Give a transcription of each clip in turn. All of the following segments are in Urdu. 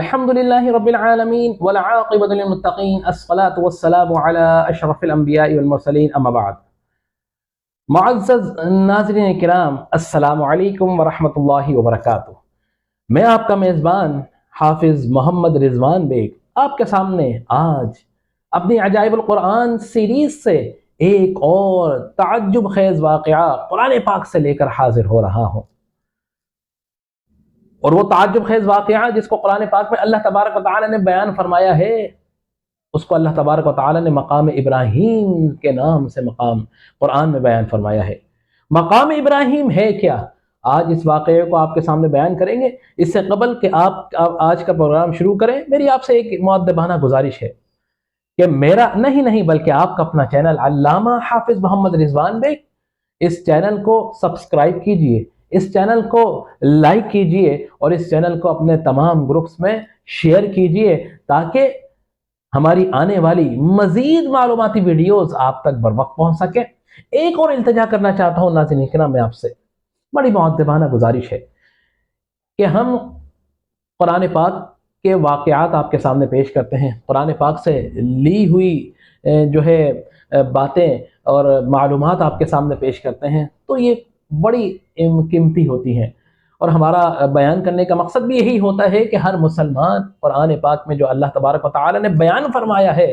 الحمد لله رب العالمين والعاقبة للمتقين الصلاة والسلام على أشرف الأنبياء والمرسلين أما بعد. معزز ناظرین کرام، السلام علیکم ورحمۃ اللہ وبرکاتہ. میں آپ کا میزبان حافظ محمد رضوان بیگ آپ کے سامنے آج اپنی عجائب القرآن سیریز سے ایک اور تعجب خیز واقعہ قرآن پاک سے لے کر حاضر ہو رہا ہوں. اور وہ تعجب خیز واقعہ جس کو قرآن پاک میں اللہ تبارک و تعالی نے بیان فرمایا ہے، اس کو اللہ تبارک و تعالی نے مقام ابراہیم کے نام سے مقام قرآن میں بیان فرمایا ہے. مقام ابراہیم ہے کیا؟ آج اس واقعے کو آپ کے سامنے بیان کریں گے. اس سے قبل کہ آپ آج کا پروگرام شروع کریں، میری آپ سے ایک مؤدبانہ گزارش ہے کہ میرا نہیں بلکہ آپ کا اپنا چینل علامہ حافظ محمد رضوان بیگ، اس چینل کو سبسکرائب کیجئے، اس چینل کو لائک کیجئے اور اس چینل کو اپنے تمام گروپس میں شیئر کیجئے تاکہ ہماری آنے والی مزید معلوماتی ویڈیوز آپ تک بر وقت پہنچ سکیں. ایک اور التجا کرنا چاہتا ہوں ناظرین کرام، میں آپ سے بڑی مؤدبانہ گزارش ہے کہ ہم قرآن پاک کے واقعات آپ کے سامنے پیش کرتے ہیں، قرآن پاک سے لی ہوئی باتیں اور معلومات آپ کے سامنے پیش کرتے ہیں، تو یہ بڑی قیمتی ہوتی ہیں. اور ہمارا بیان کرنے کا مقصد بھی یہی ہوتا ہے کہ ہر مسلمان قرآن پاک میں جو اللہ تبارک و تعالی نے بیان فرمایا ہے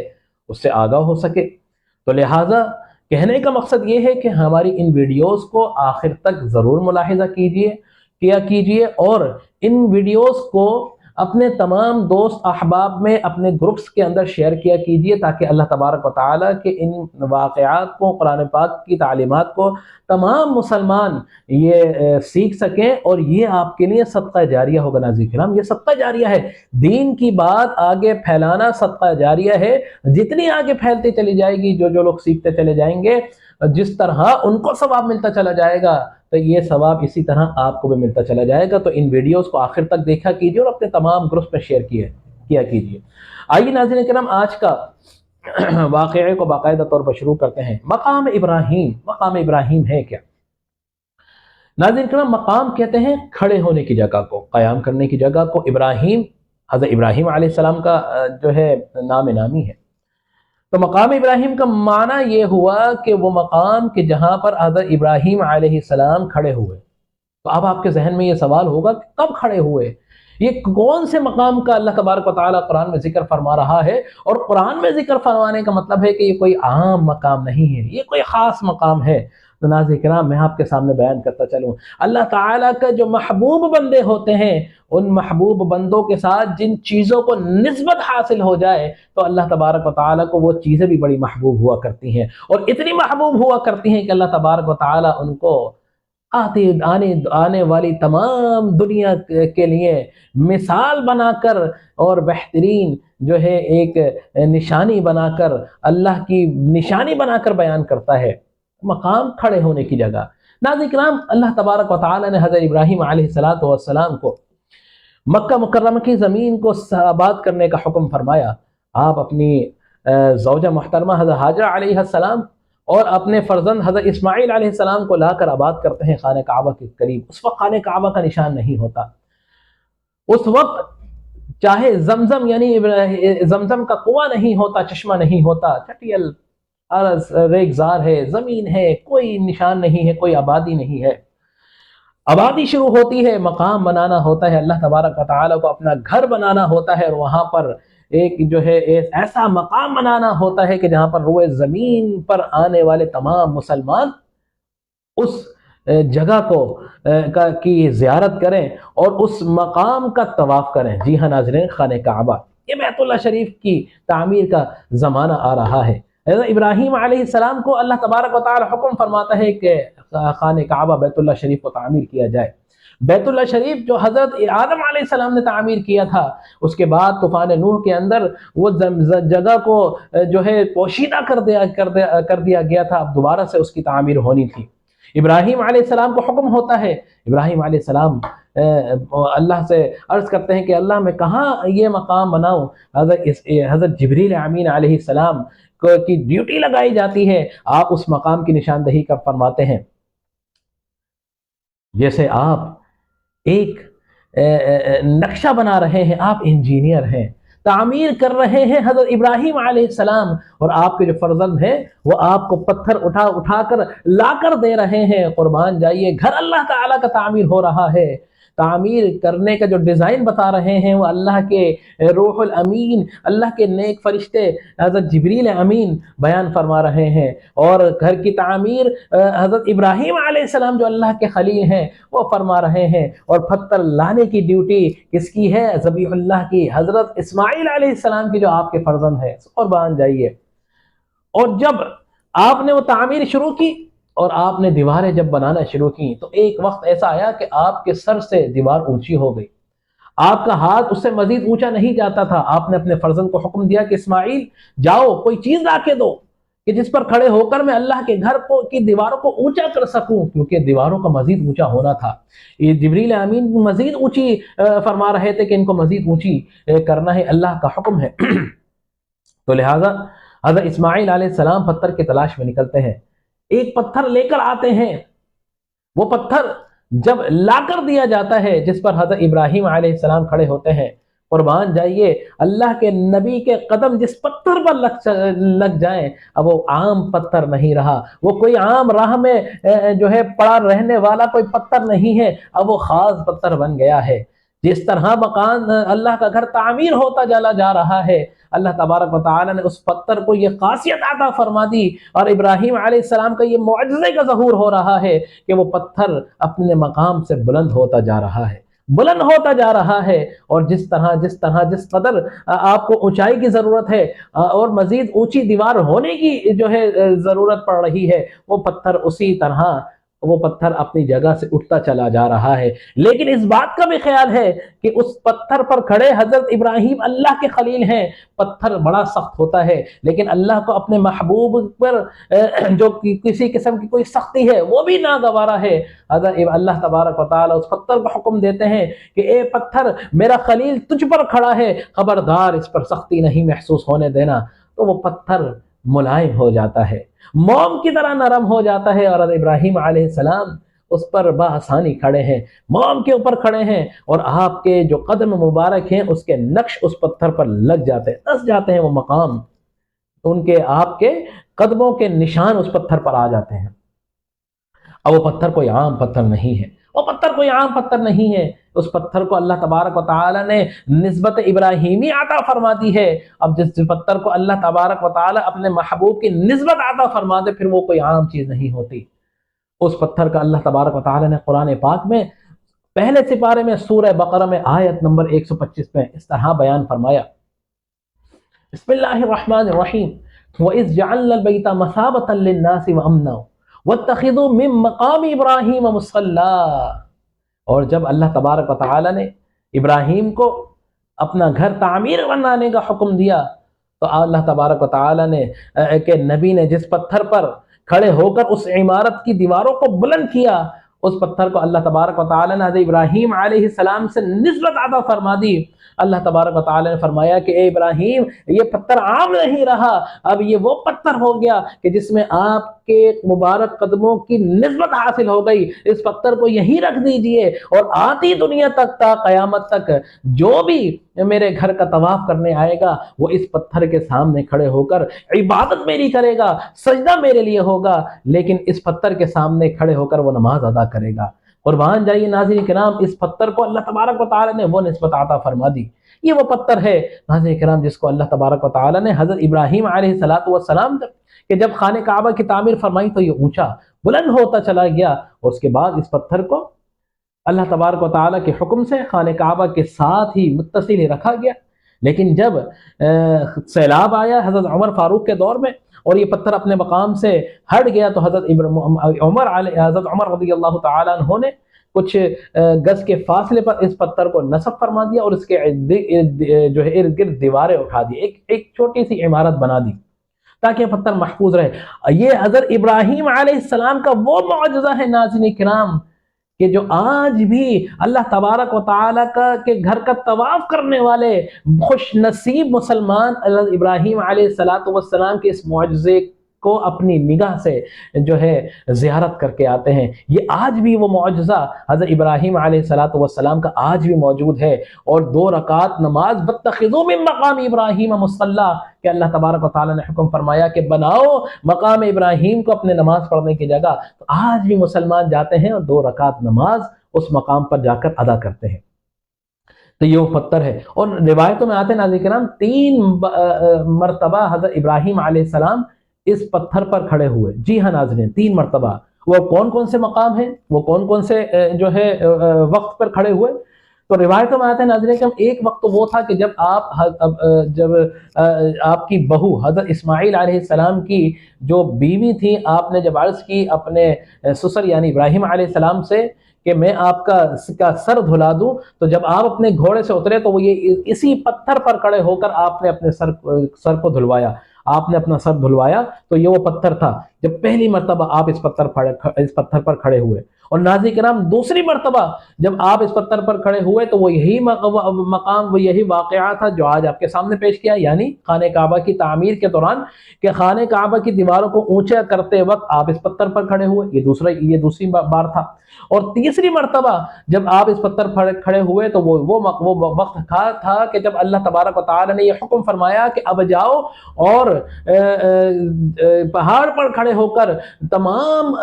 اس سے آگاہ ہو سکے. تو لہٰذا کہنے کا مقصد یہ ہے کہ ہماری ان ویڈیوز کو آخر تک ضرور ملاحظہ کیجئے اور ان ویڈیوز کو اپنے تمام دوست احباب میں اپنے گروپس کے اندر شیئر کیا کیجئے تاکہ اللہ تبارک و تعالی کے ان واقعات کو، قرآن پاک کی تعلیمات کو تمام مسلمان یہ سیکھ سکیں اور یہ آپ کے لیے صدقہ جاریہ ہوگا. ناظرین کرام، یہ صدقہ جاریہ ہے. دین کی بات آگے پھیلانا صدقہ جاریہ ہے. جتنی آگے پھیلتی چلی جائے گی، جو لوگ سیکھتے چلے جائیں گے، جس طرح ان کو ثواب ملتا چلا جائے گا تو یہ ثواب اسی طرح آپ کو بھی ملتا چلا جائے گا. تو ان ویڈیوز کو آخر تک دیکھا کیجیے اور اپنے تمام گروپس میں شیئر کیا کیجیے. آئیے ناظرین کرام، آج کا واقعے کو باقاعدہ طور پر شروع کرتے ہیں. مقام ابراہیم ہے کیا؟ ناظرین کرام، مقام کہتے ہیں کھڑے ہونے کی جگہ کو، قیام کرنے کی جگہ کو. حضرت ابراہیم علیہ السلام کا نام نامی ہے. تو مقام ابراہیم کا معنی یہ ہوا کہ وہ مقام کہ جہاں پر حضرت ابراہیم علیہ السلام کھڑے ہوئے. تو اب آپ کے ذہن میں یہ سوال ہوگا کہ کب کھڑے ہوئے؟ یہ کون سے مقام کا اللہ تبارک و تعالیٰ قرآن میں ذکر فرما رہا ہے؟ اور قرآن میں ذکر فرمانے کا مطلب ہے کہ یہ کوئی عام مقام نہیں ہے، یہ کوئی خاص مقام ہے. تو ناظرین کرام، میں آپ کے سامنے بیان کرتا چلوں، اللہ تعالیٰ کا جو محبوب بندے ہوتے ہیں، ان محبوب بندوں کے ساتھ جن چیزوں کو نسبت حاصل ہو جائے تو اللہ تبارک و تعالیٰ کو وہ چیزیں بھی بڑی محبوب ہوا کرتی ہیں، اور اتنی محبوب ہوا کرتی ہیں کہ اللہ تبارک و تعالیٰ ان کو آنے والی تمام دنیا کے لیے مثال بنا کر اور بہترین ایک نشانی بنا کر، اللہ کی نشانی بنا کر بیان کرتا ہے. مقام کھڑے ہونے کی جگہ. ناظرین کرام، اللہ تبارک و تعالی نے حضرت ابراہیم علیہ السلام کو مکہ مکرمہ کی زمین کو آباد کرنے کا حکم فرمایا. آپ اپنی زوجہ محترمہ حضرت حاجرہ علیہ السلام اور اپنے فرزند حضرت اسماعیل علیہ السلام کو لا کر آباد کرتے ہیں خانہ کعبہ کے قریب. اس وقت خانہ کعبہ کا نشان نہیں ہوتا. اس وقت چاہے زمزم کا کنواں نہیں ہوتا، چشمہ نہیں ہوتا، چٹیل ریگزار ہے، زمین ہے، کوئی نشان نہیں ہے، کوئی آبادی نہیں ہے. آبادی شروع ہوتی ہے، مقام بنانا ہوتا ہے، اللہ تبارک و تعالیٰ کو اپنا گھر بنانا ہوتا ہے، اور وہاں پر ایک ایسا مقام بنانا ہوتا ہے کہ جہاں پر روئے زمین پر آنے والے تمام مسلمان اس جگہ کی زیارت کریں اور اس مقام کا طواف کریں. جی ہاں ناظرین، خانہ کعبہ، یہ بیت اللہ شریف کی تعمیر کا زمانہ آ رہا ہے. حضرت ابراہیم علیہ السلام کو اللہ تبارک و تعالی حکم فرماتا ہے کہ خانہ کعبہ بیت اللہ شریف کو تعمیر کیا جائے. بیت اللہ شریف جو حضرت آدم علیہ السلام نے تعمیر کیا تھا، اس کے بعد طوفان نوح کے اندر وہ جگہ کو پوشیدہ کر دیا گیا تھا. اب دوبارہ سے اس کی تعمیر ہونی تھی. ابراہیم علیہ السلام کو حکم ہوتا ہے. ابراہیم علیہ السلام اللہ سے عرض کرتے ہیں کہ اللہ میں کہاں یہ مقام بناؤں؟ حضرت جبریل امین علیہ السلام کی ڈیوٹی لگائی جاتی ہے. آپ اس مقام کی نشاندہی فرماتے ہیں. جیسے آپ ایک نقشہ بنا رہے ہیں، آپ انجینئر ہیں، تعمیر کر رہے ہیں حضرت ابراہیم علیہ السلام، اور آپ کے جو فرزند ہیں وہ آپ کو پتھر اٹھا اٹھا کر لا کر دے رہے ہیں۔ قربان جائیے، گھر اللہ تعالیٰ کا تعمیر ہو رہا ہے، تعمیر کرنے کا جو ڈیزائن بتا رہے ہیں وہ اللہ کے روح الامین، اللہ کے نیک فرشتے حضرت جبریل امین بیان فرما رہے ہیں، اور گھر کی تعمیر حضرت ابراہیم علیہ السلام جو اللہ کے خلیل ہیں وہ فرما رہے ہیں، اور پتھر لانے کی ڈیوٹی کس کی ہے؟ ذبیح اللہ کی، حضرت اسماعیل علیہ السلام کی جو آپ کے فرزند ہیں۔ قربان جائیے، اور جب آپ نے وہ تعمیر شروع کی اور آپ نے دیواریں جب بنانا شروع کی تو ایک وقت ایسا آیا کہ آپ کے سر سے دیوار اونچی ہو گئی، آپ کا ہاتھ اس سے مزید اونچا نہیں جاتا تھا۔ آپ نے اپنے فرزند کو حکم دیا کہ اسماعیل جاؤ کوئی چیز لا کے دو کہ جس پر کھڑے ہو کر میں اللہ کے گھر کی دیواروں کو اونچا کر سکوں، کیونکہ دیواروں کا مزید اونچا ہونا تھا۔ یہ جبریل امین مزید اونچی فرما رہے تھے کہ ان کو مزید اونچی کرنا ہے، اللہ کا حکم ہے۔ تو لہٰذا حضرت اسماعیل علیہ السلام پتھر کی تلاش میں نکلتے ہیں، ایک پتھر لے کر آتے ہیں، وہ پتھر جب لا کر دیا جاتا ہے جس پر حضرت ابراہیم علیہ السلام کھڑے ہوتے ہیں، قربان جائیے اللہ کے نبی کے قدم جس پتھر پر لگ جائیں اب وہ عام پتھر نہیں رہا، وہ کوئی عام راہ میں جو ہے پڑا رہنے والا کوئی پتھر نہیں ہے، اب وہ خاص پتھر بن گیا ہے۔ جس طرح مکان اللہ کا گھر تعمیر ہوتا چلا جا رہا ہے، اللہ تبارک و تعالیٰ نے اس پتھر کو یہ خاصیت عطا فرما دی، اور ابراہیم علیہ السلام کا یہ معجزے کا ظہور ہو رہا ہے کہ وہ پتھر اپنے مقام سے بلند ہوتا جا رہا ہے، بلند ہوتا جا رہا ہے، اور جس قدر آپ کو اونچائی کی ضرورت ہے اور مزید اونچی دیوار ہونے کی جو ہے ضرورت پڑ رہی ہے، وہ پتھر اسی طرح وہ پتھر اپنی جگہ سے اٹھتا چلا جا رہا ہے۔ لیکن اس بات کا بھی خیال ہے کہ اس پتھر پر کھڑے حضرت ابراہیم اللہ کے خلیل ہیں، پتھر بڑا سخت ہوتا ہے، لیکن اللہ کو اپنے محبوب پر جو کسی قسم کی کوئی سختی ہے وہ بھی ناگوارا ہے۔ حضرت اللہ تبارک و تعالیٰ اس پتھر کو حکم دیتے ہیں کہ اے پتھر میرا خلیل تجھ پر کھڑا ہے، خبردار اس پر سختی نہیں محسوس ہونے دینا۔ تو وہ پتھر ملائم ہو جاتا ہے، موم کی طرح نرم ہو جاتا ہے، اور حضرت ابراہیم علیہ السلام اس پر بآسانی کھڑے ہیں، موم کے اوپر کھڑے ہیں، اور آپ کے جو قدم مبارک ہیں اس کے نقش اس پتھر پر لگ جاتے ہیں، دس جاتے ہیں، وہ مقام ان کے آپ کے قدموں کے نشان اس پتھر پر آ جاتے ہیں۔ اب وہ پتھر کوئی عام پتھر نہیں ہے، وہ پتھر کوئی عام پتھر نہیں ہے، اس پتھر کو اللہ تبارک و تعالیٰ نے نسبت ابراہیمی عطا فرما دی ہے۔ اب جس پتھر کو اللہ تبارک و تعالیٰ اپنے محبوب کی نسبت عطا فرما دے پھر وہ کوئی عام چیز نہیں ہوتی۔ اس پتھر کا اللہ تبارک و تعالیٰ نے قرآن پاک میں پہلے سپارے میں سورہ بقرہ میں آیت نمبر 125 میں اس طرح بیان فرمایا، بسم اللہ الرحمن الرحیم، وَإِذْ جَعَلْنَا الْبَيْتَ مَثَابَةً لِلنَّاسِ وَأَمْنًا وَاتَّخِذُوا مِن مَّقَامِ إِبْرَاهِيمَ مُصَلًّى، اور جب اللہ تبارک و تعالیٰ نے ابراہیم کو اپنا گھر تعمیر بنانے کا حکم دیا تو اللہ تبارک و تعالیٰ نے کہ نبی نے جس پتھر پر کھڑے ہو کر اس عمارت کی دیواروں کو بلند کیا، اس پتھر کو اللہ تبارک و تعالیٰ نے حضرت ابراہیم علیہ السلام سے نسبت عطا فرما دی۔ اللہ تبارک و تعالیٰ نے فرمایا کہ اے ابراہیم یہ پتھر عام نہیں رہا، اب یہ وہ پتھر ہو گیا کہ جس میں آپ کے مبارک قدموں کی نسبت حاصل ہو گئی، اس پتھر کو یہیں رکھ دیجئے، اور آتی دنیا تک تا قیامت تک جو بھی میرے گھر کا طواف کرنے آئے گا وہ اس پتھر کے سامنے کھڑے ہو کر عبادت میری کرے گا، سجدہ میرے لیے ہوگا، لیکن اس پتھر کے سامنے کھڑے ہو کر وہ نماز ادا کرے گا۔ قربان جائیے ناظرین کرام، اس پتھر کو اللہ تبارک و تعالیٰ نے وہ نسبت عطا فرما دی۔ یہ وہ پتھر ہے ناظرین کرام جس کو اللہ تبارک و تعالیٰ نے حضرت ابراہیم علیہ السلام کہ جب خانہ کعبہ کی تعمیر فرمائی تو یہ اونچا بلند ہوتا چلا گیا، اور اس کے بعد اس پتھر کو اللہ تبارک و تعالیٰ کے حکم سے خانہ کعبہ کے ساتھ ہی متصل ہی رکھا گیا۔ لیکن جب سیلاب آیا حضرت عمر فاروق کے دور میں اور یہ پتھر اپنے مقام سے ہٹ گیا تو حضرت عمر رضی اللہ تعالیٰ عنہ نے کچھ گز کے فاصلے پر اس پتھر کو نصب فرما دیا اور اس کے جو ہے ارد گرد دیواریں اٹھا دی، ایک چھوٹی سی عمارت بنا دی تاکہ یہ پتھر محفوظ رہے۔ یہ حضرت ابراہیم علیہ السلام کا وہ معجزہ ہے ناظرین کرام کہ جو آج بھی اللہ تبارک و تعالیٰ کے گھر کا طواف کرنے والے خوش نصیب مسلمان حضرت ابراہیم علیہ السلام کے اس معجزے کو اپنی نگاہ سے جو ہے زیارت کر کے آتے ہیں۔ یہ آج بھی وہ معجزہ حضرت ابراہیم علیہ السلام کا آج بھی موجود ہے۔ اور 2 رکعت نماز واتخذوا من مقام ابراہیم مصلی، کہ اللہ تبارک و تعالیٰ نے حکم فرمایا کہ بناؤ مقام ابراہیم کو اپنے نماز پڑھنے کی جگہ۔ تو آج بھی مسلمان جاتے ہیں اور 2 رکعت نماز اس مقام پر جا کر ادا کرتے ہیں۔ تو یہ وہ پتھر ہے۔ اور روایتوں میں آتے ہیں ناظرین کرام 3 مرتبہ حضرت ابراہیم علیہ السلام اس پتھر پر کھڑے ہوئے۔ جی ہاں ناظرین، 3 مرتبہ۔ وہ کون کون سے مقام ہیں، وہ کون کون سے جو ہے وقت پر کھڑے ہوئے؟ تو روایتوں میں آتے ہیں ناظرین کہ ایک وقت وہ تھا کہ جب آپ کی بہو حضرت اسماعیل علیہ السلام کی جو بیوی تھی، آپ نے جب عرض کی اپنے سسر یعنی ابراہیم علیہ السلام سے کہ میں آپ کا سر دھلا دوں، تو جب آپ اپنے گھوڑے سے اترے تو وہ یہ اسی پتھر پر کھڑے ہو کر آپ نے اپنے سر کو دھلوایا، آپ نے اپنا سر دھلوایا۔ تو یہ وہ پتھر تھا جب پہلی مرتبہ آپ اس پتھر پر کھڑے ہوئے۔ اور ناظرین کرام دوسری مرتبہ جب آپ اس پتھر پر کھڑے ہوئے تو وہ یہی مقام، وہ یہی واقعہ تھا جو آج آپ کے سامنے پیش کیا، یعنی خانہ کعبہ کی تعمیر کے دوران کہ خانہ کعبہ کی دیواروں کو اونچا کرتے وقت آپ اس پتھر پر کھڑے ہوئے۔ یہ دوسری بار تھا۔ اور تیسری مرتبہ جب آپ اس پتھر پر کھڑے ہوئے تو وہ وقت تھا کہ جب اللہ تبارک و تعالی نے یہ حکم فرمایا کہ اب جاؤ اور پہاڑ پر کھڑے ہو کر تمام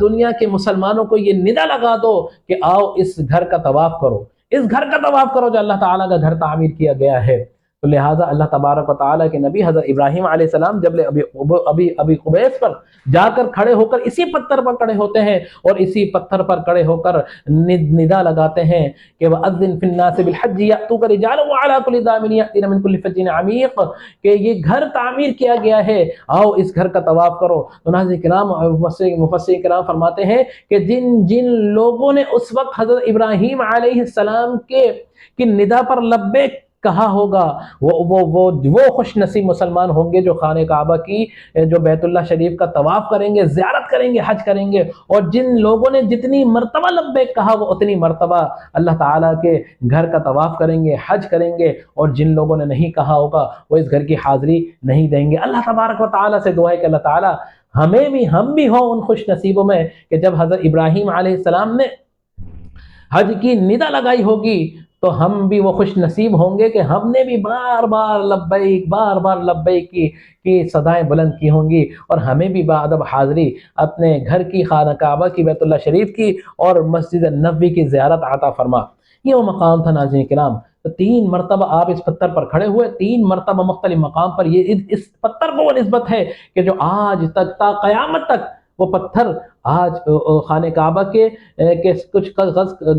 دنیا کے مسلمانوں کو یہ ندا لگا دو کہ آؤ اس گھر کا طواف کرو، اس گھر کا طواف کرو جو اللہ تعالیٰ کا گھر تعمیر کیا گیا ہے۔ تو لہٰذا اللہ تبارک و تعالیٰ کے نبی حضرت ابراہیم علیہ السلام جب ابی قبیس پر جا کر کھڑے ہو کر اسی پتھر پر کھڑے ہوتے ہیں اور اسی پتھر پر کھڑے ہو کر ندا لگاتے ہیں کہ وَأَذِّن فِي النَّاسِ بِالْحَجِّ يَأْتُوكَ رِجَالًا وَعَلَىٰ كُلِّ ضَامِرٍ يَأْتِينَ مِنْ كُلِّ فَجٍّ عَمِيقٍ، کہ یہ گھر تعمیر کیا گیا ہے، آؤ اس گھر کا طواف کرو۔ تو ناظرین کرام مفسرین کرام فرماتے ہیں کہ جن لوگوں نے اس وقت حضرت ابراہیم علیہ السلام کی ندا پر لبیک کہا ہوگا، وہ خوش نصیب مسلمان ہوں گے جو خانہ کعبہ کی جو بیت اللہ شریف کا طواف کریں گے، زیارت کریں گے، حج کریں گے۔ اور جن لوگوں نے جتنی مرتبہ لبیک کہا وہ اتنی مرتبہ اللہ تعالیٰ کے گھر کا طواف کریں گے، حج کریں گے۔ اور جن لوگوں نے نہیں کہا ہوگا وہ اس گھر کی حاضری نہیں دیں گے۔ اللہ تبارک و تعالیٰ سے دعا ہے کہ اللہ تعالیٰ ہم بھی ہوں ان خوش نصیبوں میں کہ جب حضرت ابراہیم علیہ السلام نے حج کی ندا لگائی ہوگی تو ہم بھی وہ خوش نصیب ہوں گے کہ ہم نے بھی بار بار لبیک کی صدائیں بلند کی ہوں گی، اور ہمیں بھی باادب حاضری اپنے گھر کی خانہ کعبہ کی بیت اللہ شریف کی اور مسجد نبوی کی زیارت عطا فرما۔ یہ وہ مقام تھا ناظرین کرام۔ تو 3 مرتبہ آپ اس پتھر پر کھڑے ہوئے، 3 مرتبہ مختلف مقام پر۔ یہ اس پتھر کو وہ نسبت ہے کہ جو آج تک تا قیامت تک وہ پتھر آج خانہ کعبہ کے کچھ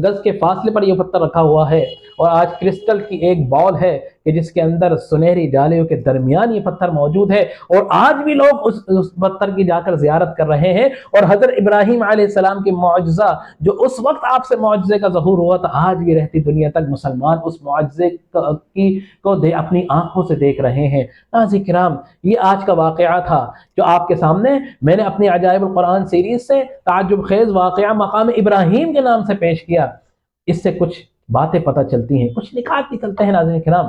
گز کے فاصلے پر یہ پتھر رکھا ہوا ہے، اور آج کرسٹل کی ایک بال ہے کہ جس کے اندر سنہری ڈالیوں کے درمیان یہ پتھر موجود ہے، اور آج بھی لوگ اس پتھر کی جا کر زیارت کر رہے ہیں۔ اور حضرت ابراہیم علیہ السلام کی معجزہ جو اس وقت آپ سے معجزے کا ظہور ہوا تھا، آج بھی رہتی دنیا تک مسلمان اس معجزے کو اپنی آنکھوں سے دیکھ رہے ہیں۔ ناظرین کرام، یہ آج کا واقعہ تھا جو آپ کے سامنے میں نے اپنی عجائب القرآن سیریز سے تعجب خیز واقعہ مقام ابراہیم کے نام سے پیش کیا۔ اس سے کچھ باتیں پتہ چلتی ہیں، کچھ نکات نکلتے ہیں ناظرین کرام۔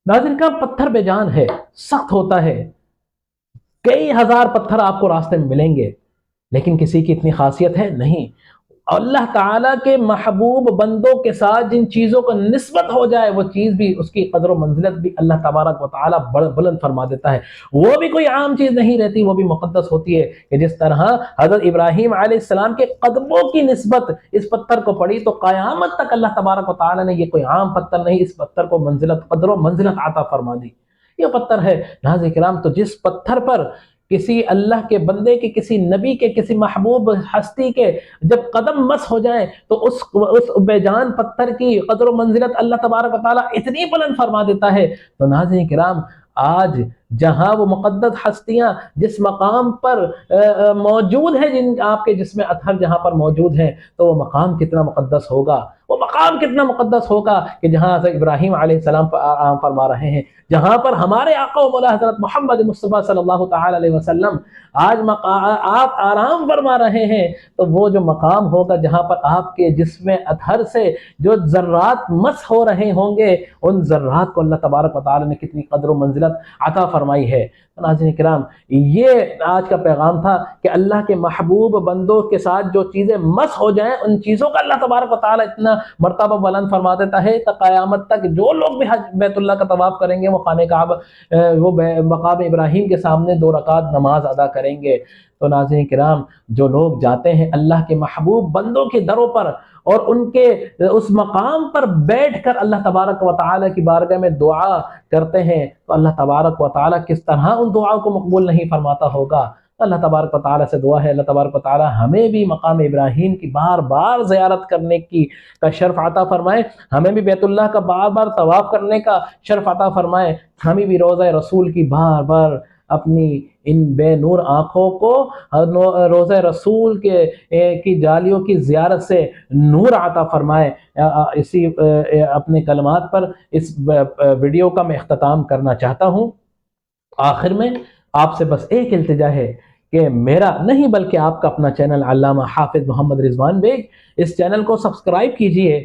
ناظرین کرام، پتھر بے جان ہے، سخت ہوتا ہے، کئی ہزار پتھر آپ کو راستے میں ملیں گے، لیکن کسی کی اتنی خاصیت ہے نہیں۔ اللہ تعالیٰ کے محبوب بندوں کے ساتھ جن چیزوں کو نسبت ہو جائے وہ چیز بھی، اس کی قدر و منزلت بھی اللہ تبارک و تعالیٰ بلند فرما دیتا ہے۔ وہ بھی کوئی عام چیز نہیں رہتی، وہ بھی مقدس ہوتی ہے، کہ جس طرح حضرت ابراہیم علیہ السلام کے قدموں کی نسبت اس پتھر کو پڑی تو قیامت تک اللہ تبارک و تعالیٰ نے یہ کوئی عام پتھر نہیں، اس پتھر کو قدر و منزلت عطا فرما دی۔ یہ پتھر ہے ناظرین کرام، تو جس پتھر پر کسی اللہ کے بندے کے، کسی نبی کے، کسی محبوب ہستی کے جب قدم مس ہو جائیں تو اس بے جان پتھر کی قدر و منزلت اللہ تبارک و تعالیٰ اتنی بلند فرما دیتا ہے۔ تو ناظرین کرام، آج جہاں وہ مقدس ہستیاں جس مقام پر موجود ہیں، جن آپ کے جسم اطہر جہاں پر موجود ہیں، تو وہ مقام کتنا مقدس ہوگا، وہ مقام کتنا مقدس ہوگا کہ جہاں حضرت ابراہیم علیہ السلام پر آرام فرما رہے ہیں، جہاں پر ہمارے آقا و مولا حضرت محمد مصطفیٰ صلی اللہ تعالی علیہ وسلم آج آپ آرام فرما رہے ہیں، تو وہ جو مقام ہوگا جہاں پر آپ کے جسم اطہر سے جو ذرات مس ہو رہے ہوں گے، ان ذرات کو اللہ تبارک و تعالی نے کتنی قدر و منزلت عطا فرمائی ہے۔ ناظرین کرام، یہ آج کا پیغام تھا کہ اللہ کے محبوب بندوں کے ساتھ جو چیزیں مس ہو جائیں ان چیزوں کا اللہ تبارک و تعالیٰ اتنا مرتبہ بلند فرما دیتا ہے کہ قیامت تک جو لوگ بھی حج بیت اللہ کا طواف کریں گے وہ خانہ کعبہ وہ مقام ابراہیم کے سامنے 2 رکعت نماز ادا کریں گے۔ تو ناظرین کرام، جو لوگ جاتے ہیں اللہ کے محبوب بندوں کے دروں پر اور ان کے اس مقام پر بیٹھ کر اللہ تبارک و تعالیٰ کی بارگاہ میں دعا کرتے ہیں تو اللہ تبارک و تعالیٰ کس طرح ان دعاؤں کو مقبول نہیں فرماتا ہوگا۔ اللہ تبارک و تعالیٰ سے دعا ہے اللہ تبارک و تعالیٰ ہمیں بھی مقام ابراہیم کی بار بار زیارت کرنے کا شرف عطا فرمائے، ہمیں بھی بیت اللہ کا بار بار طواف کرنے کا شرف عطا فرمائے، ہمیں بھی روضہ رسول کی بار بار اپنی ان بے نور آنکھوں کو روضہ رسول کی جالیوں کی زیارت سے نور عطا فرمائے۔ اسی اپنے کلمات پر اس ویڈیو کا میں اختتام کرنا چاہتا ہوں۔ آخر میں آپ سے بس ایک التجا ہے کہ میرا نہیں بلکہ آپ کا اپنا چینل علامہ حافظ محمد رضوان بیگ، اس چینل کو سبسکرائب کیجئے،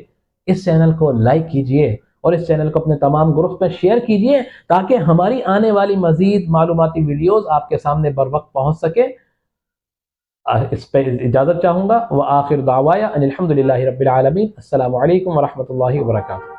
اس چینل کو لائک کیجئے اور اس چینل کو اپنے تمام گروپس میں شیئر کیجئے تاکہ ہماری آنے والی مزید معلوماتی ویڈیوز آپ کے سامنے بر وقت پہنچ سکے۔ اس پہ اجازت چاہوں گا۔ وآخر دعوایا ان الحمدللہ رب العالمین۔ السلام علیکم ورحمۃ اللہ وبرکاتہ۔